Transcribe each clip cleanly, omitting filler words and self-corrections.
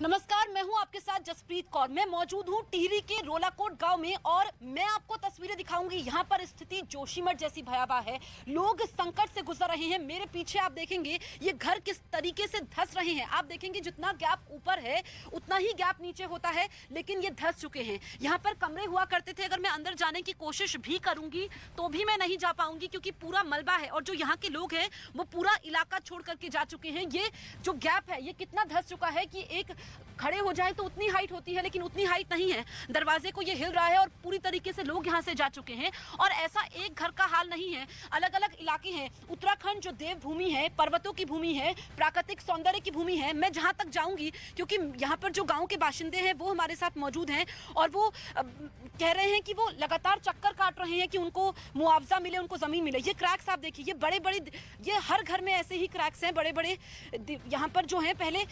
नमस्कार, मैं हूं आपके साथ जसप्रीत कौर। मैं मौजूद हूं टिहरी के रोलाकोट गांव में और मैं आपको तस्वीरें दिखाऊंगी। यहां पर स्थिति जोशीमठ जैसी भयावह है। लोग संकट से गुजर रहे हैं। मेरे पीछे आप देखेंगे ये घर किस तरीके से धंस रहे हैं। आप देखेंगे जितना गैप ऊपर है उतना ही गैप नीचे होता है, लेकिन ये धंस चुके हैं। यहाँ पर कमरे हुआ करते थे। अगर मैं अंदर जाने की कोशिश भी करूंगी तो भी मैं नहीं जा पाऊंगी, क्योंकि पूरा मलबा है और जो यहाँ के लोग हैं वो पूरा इलाका छोड़ करके जा चुके हैं। ये जो गैप है ये कितना धंस चुका है कि एक खड़े हो जाए तो उतनी हाइट होती है, लेकिन उतनी हाइट नहीं है। दरवाजे को ये हिल रहा है और पूरी तरीके से लोग यहाँ से जा चुके हैं। और ऐसा एक घर का हाल नहीं है, अलग अलग इलाके हैं। उत्तराखंड जो देवभूमि है, पर्वतों की भूमि है, प्राकृतिक सौंदर्य की भूमि है। मैं जहाँ तक जाऊंगी, क्योंकि यहाँ पर जो गाँव के बाशिंदे हैं वो हमारे साथ मौजूद हैं और वो कह रहे हैं कि वो लगातार चक्कर काट रहे हैं कि उनको मुआवजा मिले, उनको जमीन मिले। ये क्रैक्स आप देखिए, ये बड़े बड़े, ये हर घर में ऐसे ही क्रैक्स हैं बड़े बड़े। यहाँ पर जो है पहले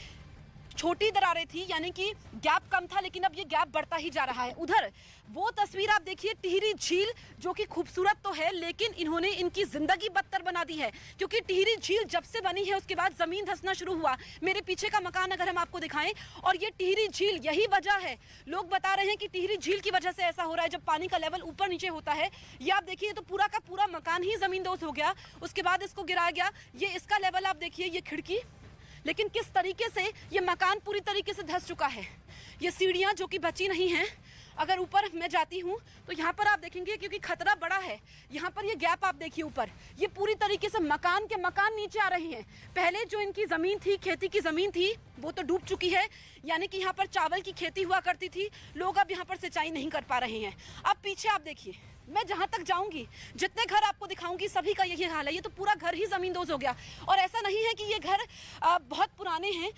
छोटी दरारें थी, यानी कि गैप कम था, लेकिन अब ये गैप बढ़ता ही जा रहा है। उधर वो तस्वीर आप देखिए, टिहरी झील जो कि खूबसूरत तो है, लेकिन इन्होंने इनकी जिंदगी बदतर बना दी है। क्योंकि टिहरी झील जब से बनी है उसके बाद जमीन धंसना शुरू हुआ। मेरे पीछे का मकान अगर हम आपको दिखाएं, और ये टिहरी झील यही वजह है। लोग बता रहे हैं कि टिहरी झील की वजह से ऐसा हो रहा है, जब पानी का लेवल ऊपर नीचे होता है। ये आप देखिए, तो पूरा का पूरा मकान ही जमींदोज हो गया, उसके बाद इसको गिराया गया। ये इसका लेवल आप देखिए, ये खिड़की, लेकिन किस तरीके से ये मकान पूरी तरीके से धंस चुका है। ये सीढ़ियां जो कि बची नहीं हैं। अगर ऊपर मैं जाती हूँ तो यहाँ पर आप देखेंगे, क्योंकि खतरा बड़ा है, यहाँ पर ये गैप आप देखिए ऊपर, ये पूरी तरीके से मकान के मकान नीचे आ रहे हैं। पहले जो इनकी ज़मीन थी, खेती की ज़मीन थी, वो तो डूब चुकी है। यानी कि यहाँ पर चावल की खेती हुआ करती थी। लोग अब यहाँ पर सिंचाई नहीं कर पा रहे हैं। अब पीछे आप देखिए, मैं जहाँ तक जाऊँगी, जितने घर आपको दिखाऊंगी, सभी का यही हाल है। ये तो पूरा घर ही ज़मींदोज हो गया। और ऐसा नहीं है कि ये घर बहुत पुराने हैं,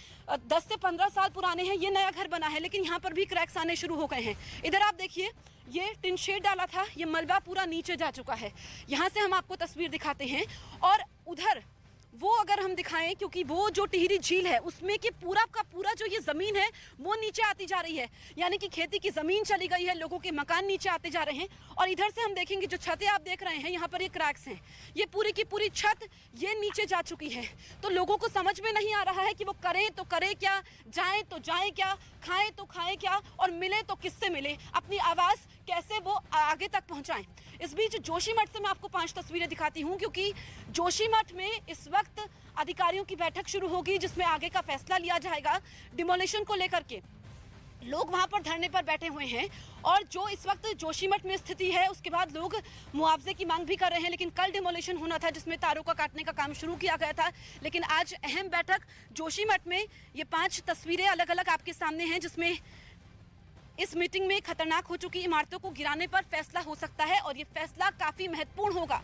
10 से 15 साल पुराने हैं। ये नया घर बना है, लेकिन यहाँ पर भी क्रैक्स आने शुरू हो गए हैं। इधर आप देखिए, ये टिन शेड डाला था, ये मलबा पूरा नीचे जा चुका है। यहाँ से हम आपको तस्वीर दिखाते हैं। और उधर वो अगर हम दिखाएं, क्योंकि वो जो टिहरी झील है उसमें कि पूरा का पूरा जो ये ज़मीन है वो नीचे आती जा रही है। यानी कि खेती की ज़मीन चली गई है, लोगों के मकान नीचे आते जा रहे हैं। और इधर से हम देखेंगे, जो छतें आप देख रहे हैं, यहाँ पर ये क्रैक्स हैं। ये पूरी की पूरी छत ये नीचे जा चुकी है। तो लोगों को समझ में नहीं आ रहा है कि वो करें तो करें क्या, जाएं तो जाएं क्या, खाएं तो खाएं क्या, और मिले तो किससे मिले, अपनी आवाज़ कैसे वो आगे तक पहुँचाएं। इस बीच जोशीमठ से मैं आपको 5 तस्वीरें दिखाती हूँ, क्योंकि जोशीमठ में इस वक्त अधिकारियों की बैठक शुरू होगी, जिसमें आगे का फैसला लिया जाएगा डिमोलिशन को लेकर के। लोग वहां पर धरने पर बैठे हुए हैं और जो इस वक्त जोशीमठ में स्थिति है, उसके बाद लोग मुआवजे की मांग भी कर रहे हैं। लेकिन कल डिमोलिशन होना था, जिसमें तारों का काटने का काम शुरू किया गया था। लेकिन आज अहम बैठक जोशीमठ में। ये 5 तस्वीरें अलग अलग आपके सामने हैं, जिसमें इस मीटिंग में खतरनाक हो चुकी इमारतों को गिराने पर फैसला हो सकता है और ये फैसला काफी महत्वपूर्ण होगा।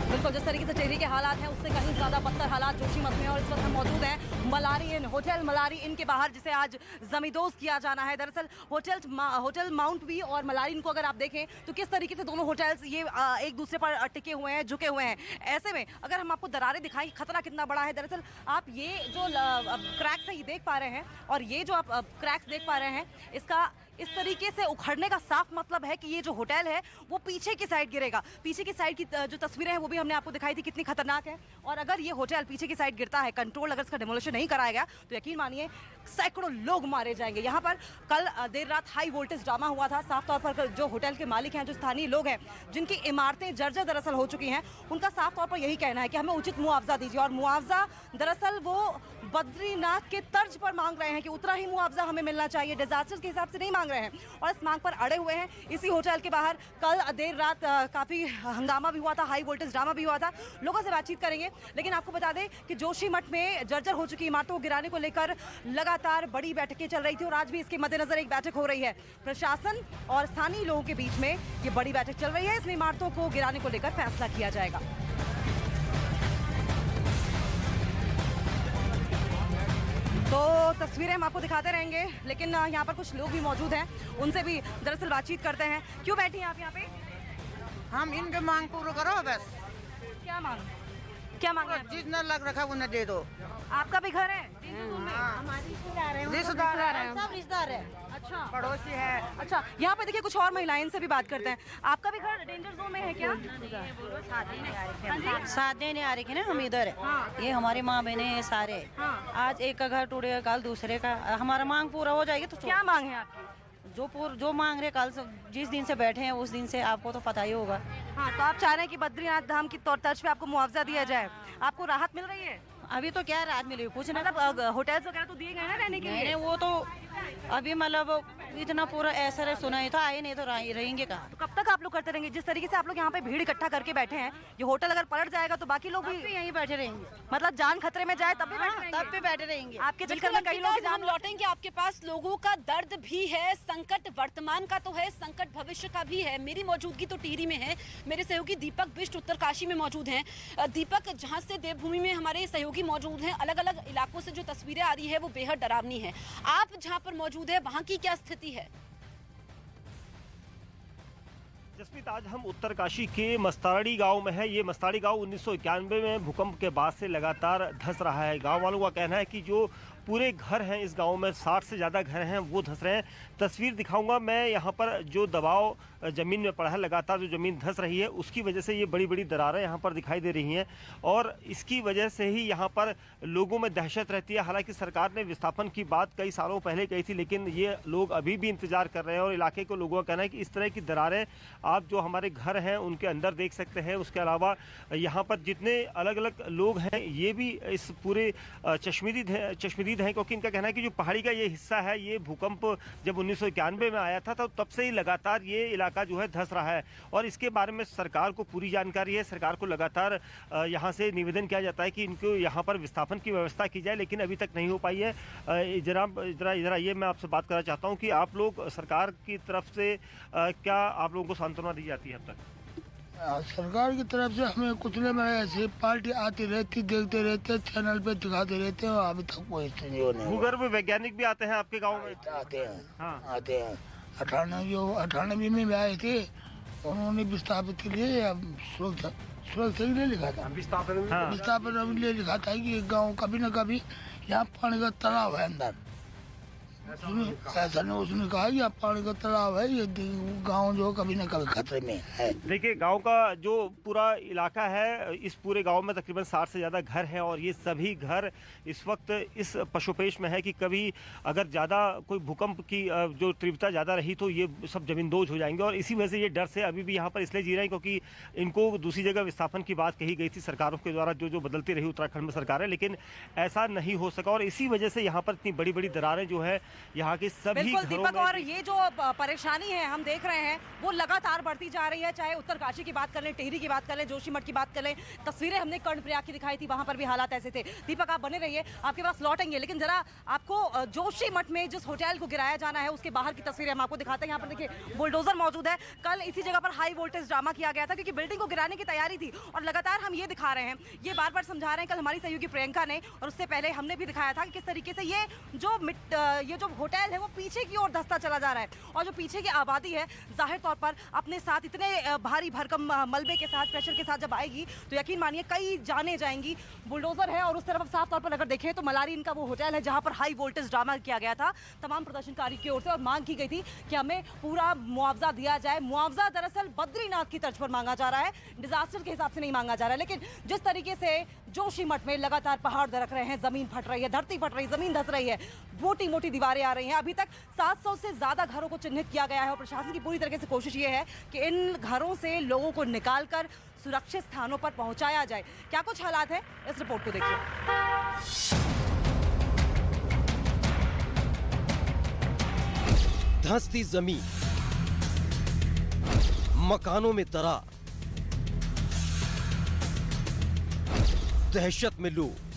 बिल्कुल, जिस तरीके से टिहरी के हालात हैं उससे कहीं ज़्यादा बदतर हालात जोशीमठ में। और इस वक्त हम मौजूद हैं मलारी इन, होटल मलारी इन के बाहर, जिसे आज जमींदोज किया जाना है। दरअसल होटल माउंट वी और मलारी इन को अगर आप देखें तो किस तरीके से दोनों होटल्स ये एक दूसरे पर टिके हुए हैं, झुके हुए हैं। ऐसे में अगर हम आपको दरारें दिखाएं, खतरा कितना बड़ा है। दरअसल आप ये जो क्रैक्स है ये देख पा रहे हैं, और ये जो आप क्रैक्स देख पा रहे हैं, इसका इस तरीके से उखड़ने का साफ मतलब है कि ये जो होटल है वो पीछे की साइड गिरेगा। पीछे की साइड की जो तस्वीरें हैं वो भी हमने आपको दिखाई थी, कितनी खतरनाक है। और अगर ये होटल पीछे की साइड गिरता है, कंट्रोल अगर इसका डिमोलिशन नहीं कराया गया, तो यकीन मानिए सैकड़ों लोग मारे जाएंगे। यहाँ पर कल देर रात हाई वोल्टेज ड्रामा हुआ था। साफ तौर पर जो होटल के मालिक हैं, जो स्थानीय लोग हैं, जिनकी इमारतें जर्जर दरअसल हो चुकी हैं, उनका साफ तौर पर यही कहना है कि हमें उचित मुआवजा दीजिए। और मुआवजा दरअसल वो बद्रीनाथ के तर्ज पर मांग रहे हैं कि उतना ही मुआवजा हमें मिलना चाहिए, डिजास्टर के हिसाब से नहीं मांग रहे हैं। और इस मांग पर अड़े हुए हैं। इसी होटल के बाहर कल देर रात काफ़ी हंगामा भी हुआ था, हाई वोल्टेज ड्रामा भी हुआ था। लोगों से बातचीत करेंगे, लेकिन आपको बता दें कि जोशीमठ में जर्जर हो चुकी इमारतों को गिराने को लेकर लगातार बड़ी बैठकें चल रही थी, और आज भी इसके मद्देनजर एक बैठक हो रही है। प्रशासन और स्थानीय लोगों के बीच में ये बड़ी बैठक चल रही है। इसमें इमारतों को गिराने को लेकर फैसला किया जाएगा। तो तस्वीरें हम आपको दिखाते रहेंगे, लेकिन यहाँ पर कुछ लोग भी मौजूद हैं, उनसे भी दरअसल बातचीत करते हैं। क्यों बैठी हैं आप यहाँ पे? हम इनके मांग पूरा करो बस। क्या मांग है? जितना लग रखा उन्हें दे दो। आपका भी घर है डेंजर जोन में? हमारी रिश्तेदार है सब रिश्तेदार है। अच्छा पड़ोसी है। अच्छा, यहाँ पे देखिए कुछ और महिलाएं, इनसे भी बात करते हैं। आपका भी घर डेंजर जोन में है क्या? साथ देने आ रही थी ना हम इधर। ये हमारी माँ बहने हैं सारे। आज एक का घर टूटेगा, कल दूसरे का। हमारा मांग पूरा हो जाएगी तो क्या मांग है आपकी? जो मांग रहे कल से, जिस दिन से बैठे हैं उस दिन से आपको तो पता ही होगा। हाँ, तो आप चाह रहे हैं कि बद्रीनाथ धाम की तर्ज पे आपको मुआवजा दिया जाए। आपको राहत मिल रही है? अभी तो क्या रात मिली, कुछ ना। मतलब होटल्स वगैरह तो दिए गए ना रहने के लिए? नहीं, वो तो अभी मतलब इतना पूरा ऐसा सुना ही था, आए नहीं तो रहेंगे कहाँ? तो कब तक आप लोग करते रहेंगे? जिस तरीके से आप लोग यहाँ पे भीड़ इकट्ठा करके बैठे हैं, ये होटल अगर पलट जाएगा तो बाकी लोग भी यहीं बैठे रहेंगे। मतलब जान खतरे में जाए तब भी बैठे रहेंगे? तब भी बैठे रहेंगे। आपके चक्कर में कई लोग की हम जान लौटेंगे आपके पास। लोगों का दर्द भी है, संकट वर्तमान का तो है, संकट भविष्य का भी है। मेरी मौजूदगी तो टिहरी में है, मेरे सहयोगी दीपक बिष्ट उत्तरकाशी में मौजूद हैं। दीपक, जहां से देवभूमि में हमारे सहयोगी मौजूद हैं, अलग अलग इलाकों से जो तस्वीरें आ रही है वो बेहद डरावनी है। आप जहां पर मौजूद है वहां की क्या स्थिति है? जसप्रीत, आज हम उत्तरकाशी के मस्ताड़ी गांव में है। ये मस्ताड़ी गांव 1991 में भूकंप के बाद से लगातार धंस रहा है। गांव वालों का कहना है कि जो पूरे घर हैं इस गांव में, 60 से ज़्यादा घर हैं, वो धंस रहे हैं। तस्वीर दिखाऊंगा मैं। यहाँ पर जो दबाव ज़मीन में पड़ा है, लगातार जो ज़मीन धंस रही है, उसकी वजह से ये बड़ी बड़ी दरारें यहाँ पर दिखाई दे रही हैं और इसकी वजह से ही यहाँ पर लोगों में दहशत रहती है। हालांकि सरकार ने विस्थापन की बात कई सालों पहले कही थी, लेकिन ये लोग अभी भी इंतजार कर रहे हैं और इलाके के लोगों का कहना है कि इस तरह की दरारें आप जो हमारे घर हैं उनके अंदर देख सकते हैं। उसके अलावा यहाँ पर जितने अलग अलग लोग हैं ये भी इस पूरे चश्मदीद हैं, क्योंकि इनका कहना है कि जो पहाड़ी का ये हिस्सा है, ये भूकंप जब 1991 में आया था तो तब से ही लगातार ये इलाका जो है धंस रहा है और इसके बारे में सरकार को पूरी जानकारी है। सरकार को लगातार यहाँ से निवेदन किया जाता है कि इनको यहाँ पर विस्थापन की व्यवस्था की जाए, लेकिन अभी तक नहीं हो पाई है। जरा ये मैं आपसे बात करना चाहता हूँ कि आप लोग सरकार की तरफ से क्या आप लोगों को सांत्वना दी जाती है अब तक? सरकार की तरफ से हमें कुछ नहीं, मैं ऐसी पार्टी आती रहती, देखते रहते, चैनल पे दिखाते रहते हैं, अभी तक कोई स्थिति नहीं। भूगर्भ वैज्ञानिक भी आते हैं आपके गांव में? आते हैं। हाँ। आते हैं। 98 में आए थे, उन्होंने विस्थापित के लिए सुरक्षा के लिए लिखा था। विस्थापन में लिखा था कि गाँव कभी न कभी यहाँ पानी का तालाब है अंदर। ऐसा नहीं, उसने कहा कि अब पानी का तालाब है, ये गांव जो कभी न कभी खतरे में है। देखिए, गांव का जो पूरा इलाका है, इस पूरे गांव में तकरीबन 60 से ज़्यादा घर हैं और ये सभी घर इस वक्त इस पशुपेश में है कि कभी अगर ज़्यादा कोई भूकंप की जो तीव्रता ज़्यादा रही तो ये सब जमींदोज हो जाएंगे और इसी वजह से ये डर से अभी भी यहाँ पर इसलिए जी रहे हैं क्योंकि इनको दूसरी जगह विस्थापन की बात कही गई थी सरकारों के द्वारा, जो बदलती रही उत्तराखंड में सरकार है, लेकिन ऐसा नहीं हो सका और इसी वजह से यहाँ पर इतनी बड़ी बड़ी दरारें जो है यहाँ के सभी बिल्कुल घरों दीपक, में। और ये जो परेशानी है हम देख रहे हैं वो लगातार बढ़ती जा रही है। चाहे उत्तरकाशी की बात कर लें, टिहरी की बात कर लें, जोशीमठ की बात कर लें, तस्वीरें हमने कर्णप्रयाग की दिखाई थी, वहां पर भी हालात ऐसे थे। दीपक, आप बने रहिए, आपके पास लौटेंगे, लेकिन जरा आपको जोशीमठ में जिस होटल को गिराया जाना है उसके बाहर की तस्वीरें हम आपको दिखाते हैं। यहाँ पर देखिए बुलडोजर मौजूद है। कल इसी जगह पर हाई वोल्टेज ड्रामा किया गया था क्योंकि बिल्डिंग को गिराने की तैयारी थी और लगातार हम ये दिखा रहे हैं, ये बार बार समझा रहे हैं। कल हमारी सहयोगी प्रियंका ने और उससे पहले हमने भी दिखाया था कि किस तरीके से ये जो होटल है वो पीछे की ओर धंसता चला जा रहा है और जो पीछे की आबादी है जाहिर तौर पर अपने साथ इतने भारी भरकम मलबे के साथ, प्रेशर के साथ जब आएगी तो यकीन मानिए कई जाने जाएंगी। बुलडोजर है और उस तरफ साफ तौर पर अगर देखें तो मलारी इनका वो होटल है जहां पर हाई वोल्टेज ड्रामा किया गया था तमाम प्रदर्शनकारी की ओर से और मांग की गई थी कि हमें पूरा मुआवजा दिया जाए। मुआवजा दरअसल बद्रीनाथ की तर्ज पर मांगा जा रहा है, डिजास्टर के हिसाब से नहीं मांगा जा रहा है। लेकिन जिस तरीके से जोशीमठ में लगातार पहाड़ दरक रहे हैं, जमीन फट रही है, धरती फट रही है, जमीन धंस रही है, मोटी मोटी दीवारें आ रही हैं। अभी तक 700 से ज्यादा घरों को चिन्हित किया गया है और प्रशासन की पूरी तरीके से कोशिश ये है कि इन घरों से लोगों को निकालकर सुरक्षित स्थानों पर पहुंचाया जाए। क्या कुछ हालात है, इस रिपोर्ट को देखिए। धंसती जमीन, मकानों में दरार, दहशत में लोग।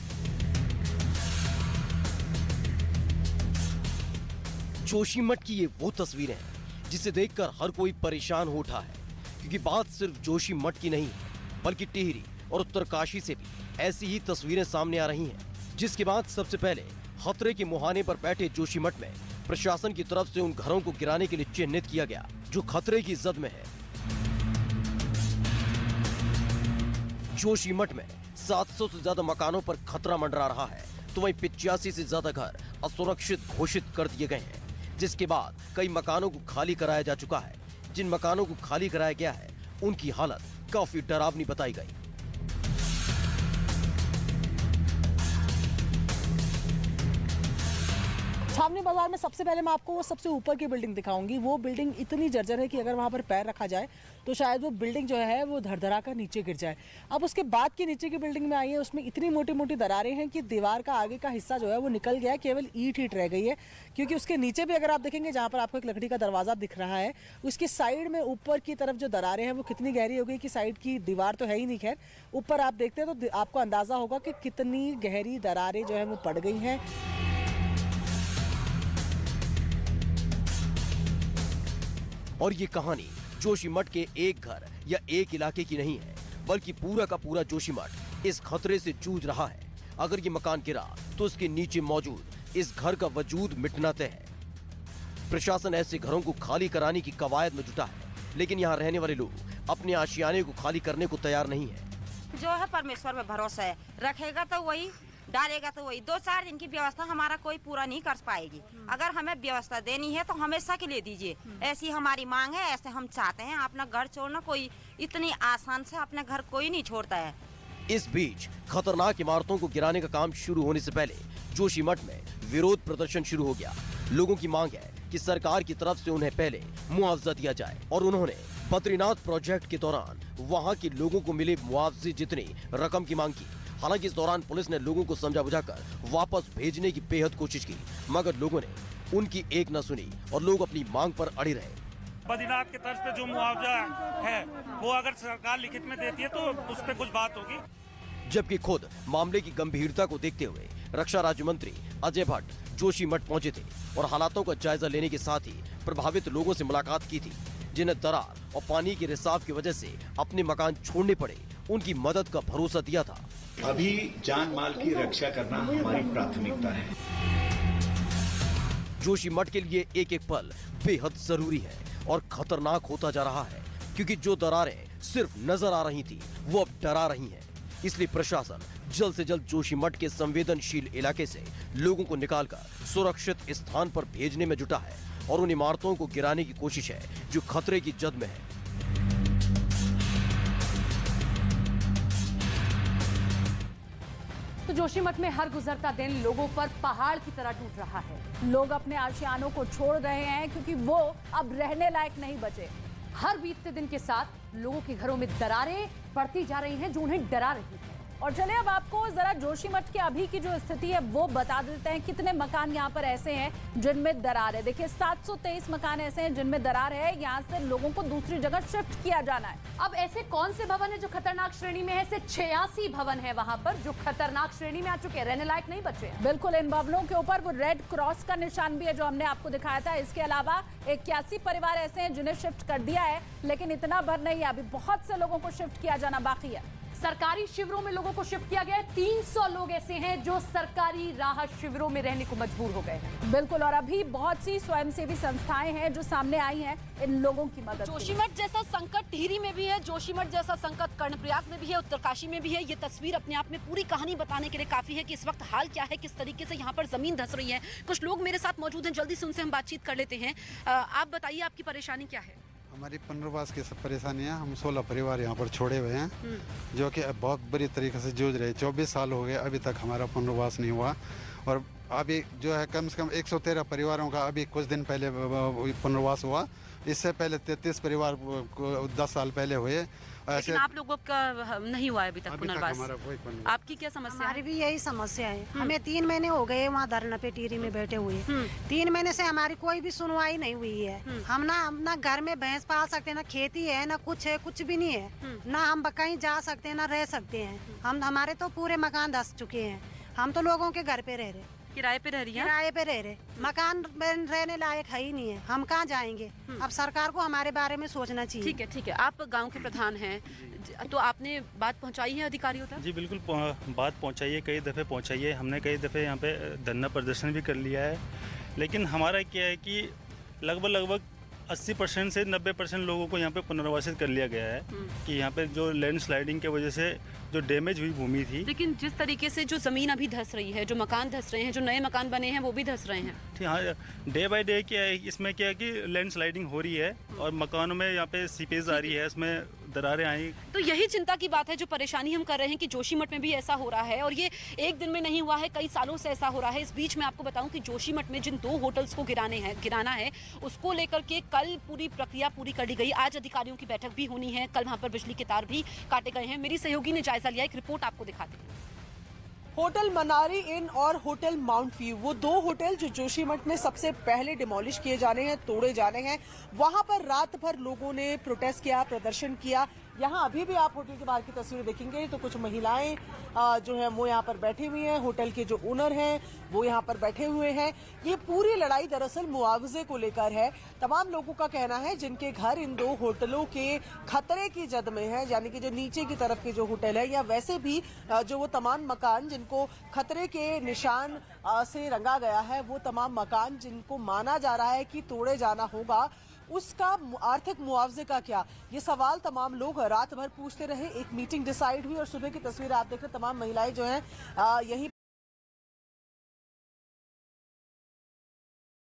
जोशीमठ की ये वो तस्वीरें हैं जिसे देखकर हर कोई परेशान हो उठा है, क्योंकि बात सिर्फ जोशीमठ की नहीं है बल्कि टिहरी और उत्तरकाशी से भी ऐसी ही तस्वीरें सामने आ रही हैं। जिसके बाद सबसे पहले खतरे के मुहाने पर बैठे जोशीमठ में प्रशासन की तरफ से उन घरों को गिराने के लिए चिन्हित किया गया जो खतरे की जद में है। जोशीमठ में 700 से ज्यादा मकानों पर खतरा मंडरा रहा है। तो वहीं 85 से ज्यादा घर असुरक्षित घोषित कर दिए गए हैं, जिसके बाद कई मकानों को खाली कराया जा चुका है। जिन मकानों को खाली कराया गया है उनकी हालत काफी डरावनी बताई गई। छावनी बाजार में सबसे पहले मैं आपको वो सबसे ऊपर की बिल्डिंग दिखाऊंगी। वो बिल्डिंग इतनी जर्जर है कि अगर वहाँ पर पैर रखा जाए तो शायद वो बिल्डिंग जो है वो धड़धड़ा कर नीचे गिर जाए। अब उसके बाद की नीचे की बिल्डिंग में आई है, उसमें इतनी मोटी मोटी दरारें हैं कि दीवार का आगे का हिस्सा जो है वो निकल गया है, केवल ईंट हीट रह गई है। क्योंकि उसके नीचे भी अगर आप देखेंगे, जहाँ पर आपको एक लकड़ी का दरवाजा दिख रहा है, उसकी साइड में ऊपर की तरफ जो दरारें हैं वो कितनी गहरी हो गई कि साइड की दीवार तो है ही नहीं। खैर, ऊपर आप देखते हैं तो आपको अंदाजा होगा कि कितनी गहरी दरारें जो है वो पड़ गई हैं। और ये कहानी जोशीमठ के एक घर या एक इलाके की नहीं है, बल्कि पूरा का पूरा जोशीमठ इस खतरे से जूझ रहा है। अगर ये मकान गिरा तो उसके नीचे मौजूद इस घर का वजूद मिटना तय है। प्रशासन ऐसे घरों को खाली कराने की कवायद में जुटा है, लेकिन यहाँ रहने वाले लोग अपने आशियाने को खाली करने को तैयार नहीं है। जो है परमेश्वर में भरोसा है, रखेगा तो वही, डालेगा तो वही। 2-4 दिन की व्यवस्था हमारा कोई पूरा नहीं कर पाएगी। अगर हमें व्यवस्था देनी है तो हमेशा के लिए दीजिए। ऐसी हमारी मांग है, ऐसे हम चाहते हैं। अपना घर छोड़ना कोई इतनी आसान से अपना घर कोई नहीं छोड़ता है। इस बीच खतरनाक इमारतों को गिराने का काम शुरू होने से पहले जोशीमठ में विरोध प्रदर्शन शुरू हो गया। लोगों की मांग है कि सरकार की तरफ से उन्हें पहले मुआवजा दिया जाए, और उन्होंने बद्रीनाथ प्रोजेक्ट के दौरान वहां के लोगों को मिले मुआवजे जितनी रकम की मांग की। हालांकि इस दौरान पुलिस ने लोगों को समझा बुझाकर वापस भेजने की बेहद कोशिश की, मगर लोगों ने उनकी एक न सुनी और लोग अपनी मांग पर अड़े रहे। बद्रीनाथ के तर्ज पे जो मुआवजा है वो अगर सरकार लिखित में देती है तो उस पर कुछ बात होगी। जबकि खुद मामले की गंभीरता को देखते हुए रक्षा राज्य मंत्री अजय भट्ट जोशीमठ पहुंचे थे और हालातों का जायजा लेने के साथ ही प्रभावित लोगों से मुलाकात की थी, जिन्हें दरार और पानी के रिसाव की वजह से अपने मकान छोड़ने पड़े। उनकी मदद का भरोसा दिया था। अभी जान माल की रक्षा करना हमारी प्राथमिकता है। जोशीमठ के लिए एक एक पल बेहद जरूरी है और खतरनाक होता जा रहा है, क्योंकि जो दरारें सिर्फ नजर आ रही थी वो अब डरा रही हैं। इसलिए प्रशासन जल्द से जल्द जोशीमठ के संवेदनशील इलाके से लोगों को निकालकर सुरक्षित स्थान पर भेजने में जुटा है और उन इमारतों को गिराने की कोशिश है जो खतरे की जद में है। तो जोशीमठ में हर गुजरता दिन लोगों पर पहाड़ की तरह टूट रहा है। लोग अपने आशियानों को छोड़ रहे हैं क्योंकि वो अब रहने लायक नहीं बचे। हर बीतते दिन के साथ लोगों के घरों में दरारें पड़ती जा रही हैं जो उन्हें डरा रही हैं। और चलिए अब आपको जरा जोशीमठ की अभी की जो स्थिति है वो बता देते हैं। कितने मकान यहाँ पर ऐसे हैं जिनमें दरार है। देखिए 723 मकान ऐसे हैं जिनमें दरार है। यहाँ से लोगों को दूसरी जगह शिफ्ट किया जाना है। अब ऐसे कौन से भवन है जो खतरनाक श्रेणी में है? ऐसे 86 भवन है वहाँ पर जो खतरनाक श्रेणी में आ चुके हैं, रहने लायक नहीं बचे हैं। बिल्कुल, इन भवनों के ऊपर वो रेड क्रॉस का निशान भी है जो हमने आपको दिखाया था। इसके अलावा 81 परिवार ऐसे हैं जिन्हें शिफ्ट कर दिया है, लेकिन इतना भर नहीं है, अभी बहुत से लोगों को शिफ्ट किया जाना बाकी है। सरकारी शिविरों में लोगों को शिफ्ट किया गया है। 300 लोग ऐसे हैं जो सरकारी राहत शिविरों में रहने को मजबूर हो गए हैं। बिल्कुल, और अभी बहुत सी स्वयंसेवी संस्थाएं हैं जो सामने आई हैं इन लोगों की मदद। जोशीमठ जैसा संकट टिहरी में भी है, जोशीमठ जैसा संकट कर्णप्रयाग में भी है, उत्तरकाशी में भी है। ये तस्वीर अपने आप में पूरी कहानी बताने के लिए काफी है कि इस वक्त हाल क्या है, किस तरीके से यहाँ पर जमीन धंस रही है। कुछ लोग मेरे साथ मौजूद हैं, जल्दी से उनसे हम बातचीत कर लेते हैं। आप बताइए आपकी परेशानी क्या है? हमारी पुनर्वास की सब परेशानियाँ, हम 16 परिवार यहाँ पर छोड़े हुए हैं जो कि बहुत बुरी तरीके से जूझ रहे हैं। 24 साल हो गए, अभी तक हमारा पुनर्वास नहीं हुआ। और अभी जो है कम से कम 113 परिवारों का अभी कुछ दिन पहले पुनर्वास हुआ। इससे पहले 33 परिवार को 10 साल पहले हुए। लेकिन आप लोगों का नहीं हुआ है अभी तक पुनर्वास। आपकी क्या समस्या? हमारी भी यही समस्या है। हमें 3 महीने हो गए वहाँ धरना पे टिहरी में बैठे हुए। 3 महीने से हमारी कोई भी सुनवाई नहीं हुई है। हम ना घर में भैंस पाल सकते हैं, ना खेती है, ना कुछ है, कुछ भी नहीं है। ना हम कहीं जा सकते हैं, ना रह सकते हैं। हमारे तो पूरे मकान धस चुके हैं। हम तो लोगों के घर पे रह रहे, किराए पे रह रही है। किराए पे रह रहे, मकान रहने लायक है ही नहीं है। हम कहाँ जाएंगे? अब सरकार को हमारे बारे में सोचना चाहिए। ठीक है, ठीक है। आप गांव के प्रधान हैं, तो आपने बात पहुंचाई है अधिकारियों तक? जी बिल्कुल, बात पहुंचाइए, कई दफ़े पहुंचाइए। हमने कई दफ़े यहाँ पे धरना प्रदर्शन भी कर लिया है। लेकिन हमारा क्या है कि लगभग 80% से 90% लोगों को यहाँ पे पुनर्वासित कर लिया गया है कि यहाँ पे जो लैंडस्लाइडिंग के वजह से जो डैमेज हुई भूमि थी। लेकिन जिस तरीके से जो जमीन अभी धंस रही है, जो मकान धंस रहे हैं, जो नए मकान बने हैं वो भी धंस रहे हैं। ठीक, हाँ, डे बाय डे क्या है, इसमें क्या है कि लैंडस्लाइडिंग हो रही है और मकानों में यहाँ पे सीपेज आ रही है, इसमें दरारें आई। तो यही चिंता की बात है, जो परेशानी हम कर रहे हैं कि जोशीमठ में भी ऐसा हो रहा है और ये एक दिन में नहीं हुआ है, कई सालों से ऐसा हो रहा है। इस बीच में आपको बताऊं कि जोशीमठ में जिन 2 होटल्स को गिराना है उसको लेकर के कल पूरी प्रक्रिया पूरी कर ली गई। आज अधिकारियों की बैठक भी होनी है, कल वहां पर बिजली के तार भी काटे गए हैं। मेरी सहयोगी ने जायजा लिया, एक रिपोर्ट आपको दिखाते हैं। होटल मनारी इन और होटल माउंट व्यू, वो 2 होटल जो जोशीमठ में सबसे पहले डिमोलिश किए जाने हैं, तोड़े जाने हैं। वहां पर रात भर लोगों ने प्रोटेस्ट किया, प्रदर्शन किया। यहाँ अभी भी आप होटल के बाहर की तस्वीरें देखेंगे तो कुछ महिलाएं जो हैं वो यहाँ पर बैठी हुई हैं, होटल के जो ओनर हैं वो यहाँ पर बैठे हुए हैं। ये पूरी लड़ाई दरअसल मुआवजे को लेकर है। तमाम लोगों का कहना है जिनके घर इन 2 होटलों के खतरे की जद में है, यानी कि जो नीचे की तरफ के जो होटल है या वैसे भी जो वो तमाम मकान जिनको खतरे के निशान से रंगा गया है, वो तमाम मकान जिनको माना जा रहा है कि तोड़े जाना होगा, उसका आर्थिक मुआवजे का क्या, ये सवाल तमाम लोग रात भर पूछते रहे। एक मीटिंग डिसाइड हुई और सुबह की तस्वीर आप देख रहे, तमाम महिलाएं जो हैं यहीं